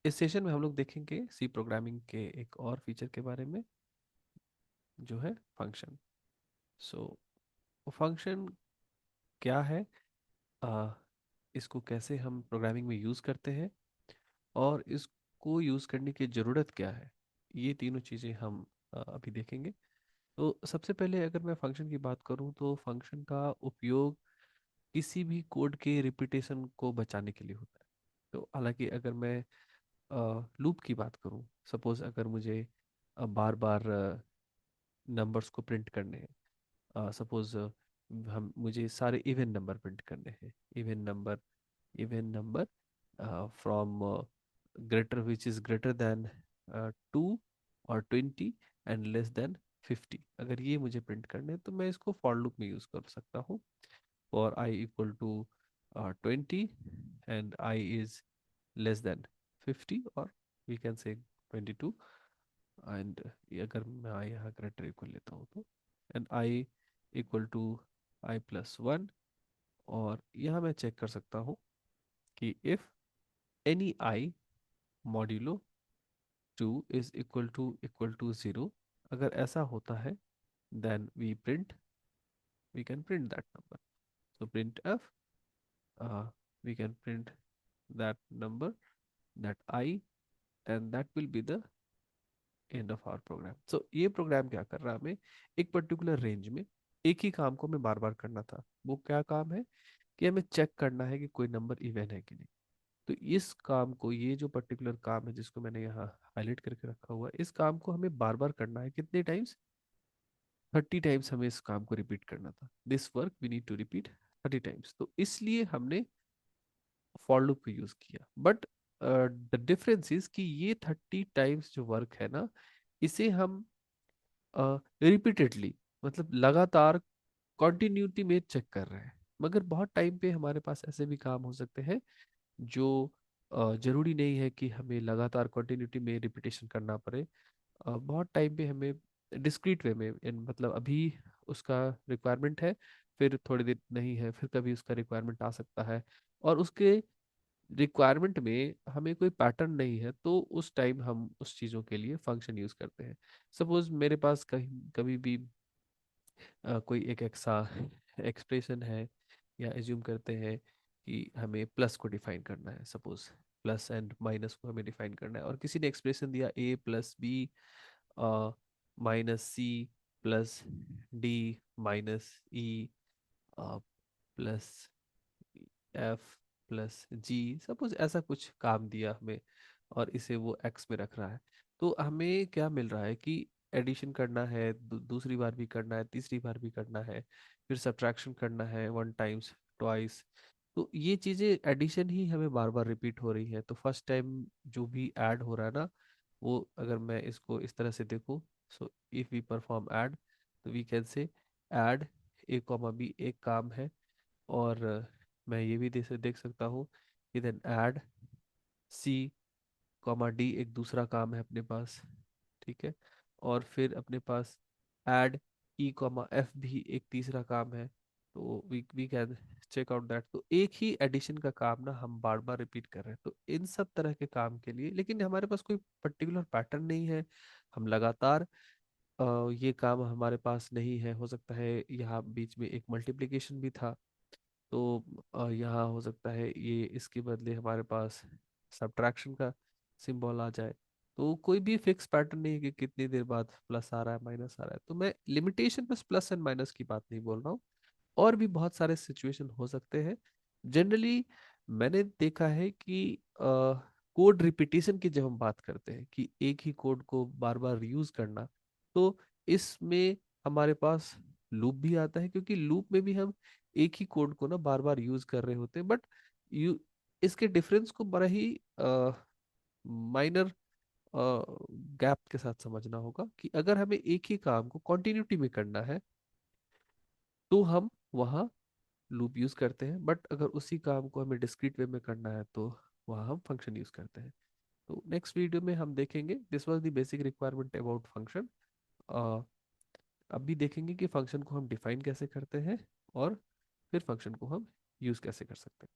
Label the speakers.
Speaker 1: इस सेशन में हम लोग देखेंगे सी प्रोग्रामिंग के एक और फीचर के बारे में, जो है फंक्शन। सो फंक्शन क्या है, आ, इसको कैसे हम प्रोग्रामिंग में यूज़ करते हैं, और इसको यूज़ करने की ज़रूरत क्या है, ये तीनों चीज़ें हम अभी देखेंगे। तो सबसे पहले अगर मैं फंक्शन की बात करूं, तो फंक्शन का उपयोग किसी भी कोड के रिपीटेशन को बचाने के लिए होता है। तो हालांकि अगर मैं लूप की बात करूं, सपोज अगर मुझे बार बार नंबर्स को प्रिंट करने हैं, सपोज हम मुझे सारे इवन नंबर प्रिंट करने हैं, even number from greater which is greater than 2 और 20 एंड लेस देन 50, अगर ये मुझे प्रिंट करने हैं तो मैं इसको फॉर लूप में यूज कर सकता हूँ। For I equal to 20 and I is less than 50, और वी कैन से 22, एंड अगर मैं आई यहाँ ग्रेटर इक्वल लेता हूँ तो and I equal to I plus 1, और यहाँ मैं चेक कर सकता हूँ कि if any I modulo 2 is equal to 0, अगर ऐसा होता है then we can print that number. So print F, we can print that number, that I, and that will be the end of our program. So ये program क्या कर रहा है, हमें एक पर्टिकुलर रेंज में एक ही काम को हमें बार बार करना था। वो क्या काम है कि हमें चेक करना है कि कोई नंबर इवन है कि नहीं। तो इस काम को, ये जो पर्टिकुलर काम है जिसको मैंने यहाँ हाईलाइट करके रखा हुआ है, इस काम को हमें बार बार करना है। कितने टाइम्स? 30 टाइम्स हमें इस काम को रिपीट करना था। This work we need to repeat 30 times, तो इसलिए हमने फॉर लूप को यूज किया। बट द डिफरेंस इज कि ये 30 टाइम्स जो वर्क है ना, इसे हम रिपीटेडली, मतलब लगातार कॉन्टिन्यूटी में चेक कर रहे हैं। मगर बहुत टाइम पे हमारे पास ऐसे भी काम हो सकते हैं जो जरूरी नहीं है कि हमें लगातार कंटिन्यूटी में रिपीटेशन करना पड़े। बहुत टाइम पे हमें डिस्क्रीट वे में मतलब अभी उसका रिक्वायरमेंट है, फिर थोड़ी देर नहीं है, फिर कभी उसका रिक्वायरमेंट आ सकता है, और उसके रिक्वायरमेंट में हमें कोई पैटर्न नहीं है, तो उस टाइम हम उस चीज़ों के लिए फंक्शन यूज़ करते हैं। सपोज मेरे पास कहीं कभी भी कोई एक ऐसा एक्सप्रेशन है, या एज्यूम करते हैं कि हमें प्लस को डिफाइन करना है, सपोज प्लस एंड माइनस को हमें डिफाइन करना है, और किसी ने एक्सप्रेशन दिया A plus B minus C plus D minus E plus F plus G, suppose ऐसा कुछ काम दिया हमें, और इसे वो एक्स में रख रहा है। तो हमें क्या मिल रहा है कि एडिशन करना है, दूसरी बार भी करना है, तीसरी बार भी करना है, फिर सब्ट्रैक्शन करना है 1 टाइम्स, ट्वाइस। तो ये चीज़ें एडिशन ही हमें बार बार रिपीट हो रही है। तो फर्स्ट टाइम जो भी ऐड हो रहा है ना, वो अगर मैं इसको इस तरह से देखूँ, so if we perform add, तो we can say add A comma B एक काम है, और मैं ये भी देख सकता हूँ कि then add C comma D एक दूसरा काम है अपने पास, ठीक है। और फिर अपने पास ऐड ई कॉमा एफ भी एक तीसरा काम है। तो we can check out that. तो एक ही एडिशन का काम ना हम बार बार रिपीट कर रहे हैं। तो इन सब तरह के काम के लिए, लेकिन हमारे पास कोई पर्टिकुलर पैटर्न नहीं है, हम लगातार ये काम हमारे पास नहीं है। हो सकता है यहाँ बीच में एक मल्टीप्लिकेशन भी था, तो यहाँ हो सकता है ये इसके बदले हमारे पास सब्ट्रैक्शन का सिंबल आ जाए। तो कोई भी फिक्स पैटर्न नहीं है कि कितनी देर बाद प्लस आ रहा है माइनस आ रहा है। तो मैं लिमिटेशन बस प्लस एंड माइनस की बात नहीं बोल रहा हूँ, और भी बहुत सारे सिचुएशन हो सकते हैं। जनरली मैंने देखा है कि कोड रिपीटेशन की जब हम बात करते हैं कि एक ही कोड को बार बार यूज करना, तो इसमें हमारे पास लूप भी आता है, क्योंकि लूप में भी हम एक ही कोड को ना बार बार यूज कर रहे होते हैं। बट यू इसके डिफरेंस को बड़ा ही माइनर गैप के साथ समझना होगा कि अगर हमें एक ही काम को कॉन्टिन्यूटी में करना है, तो हम वहाँ लूप यूज करते हैं। बट अगर उसी काम को हमें डिस्क्रीट वे में करना है, तो वहाँ हम फंक्शन यूज करते हैं। तो नेक्स्ट वीडियो में हम देखेंगे, this was the basic requirement about function. अभी देखेंगे कि फंक्शन को हम डिफाइन कैसे करते हैं, और फिर फंक्शन को हम यूज कैसे कर सकते हैं।